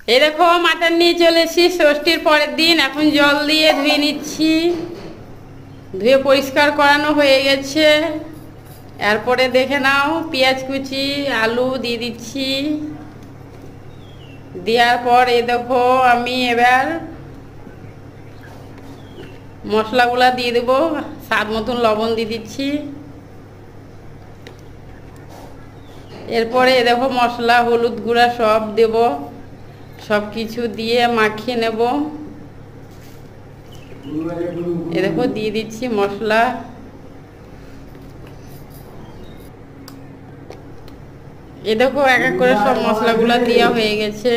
এই দেখো মাটন নিয়ে চলে এসেছি ষষ্ঠীর পরের দিন। এখন জল দিয়ে ধুয়ে নিচ্ছি, ধুয়ে পরিষ্কার করানো হয়ে গেছে। এরপরে দেখে নাও পেঁয়াজ কুচি আলু দিয়ে দিচ্ছি। দেওয়ার পর এই দেখো আমি এবার মশলাগুলা দিয়ে দেবো। স্বাদ মতন লবণ দিয়ে দিচ্ছি। এরপরে এ দেখো মশলা হলুদ গুঁড়া সব দেব, সব কিছু দিয়ে মাখিয়ে নেব। এ দেখো দিয়ে দিচ্ছি মশলা। এ দেখো এক এক করে সব মশলাগুলো দেওয়া হয়ে গেছে।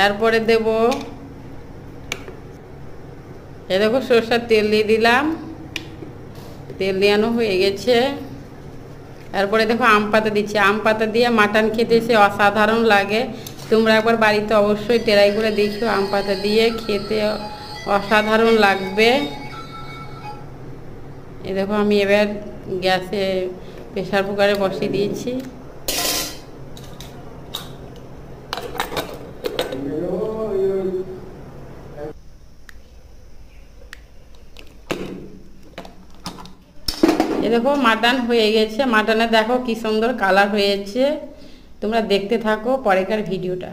এরপরে দেব এ দেখো সরষের তেল দিয়ে দিলাম, তেল দেওয়ানো হয়ে গেছে। এরপরে দেখো আম পাতা দিচ্ছি। আম পাতা দিয়ে মাটন খেতে সে অসাধারণ লাগে। তোমরা একবার বাড়িতে অবশ্যই ট্রাই করে দেখো, আম পাতা দিয়ে খেতে অসাধারণ লাগবে। এ দেখো আমি এবার গ্যাসে প্রেসার কুকারে বসিয়ে দিয়েছি। এ দেখো মাটন হয়ে গেছে। মাটনে দেখো কি সুন্দর কালার হয়েছে। তোমরা দেখতে থাকো পরেকার ভিডিওটা।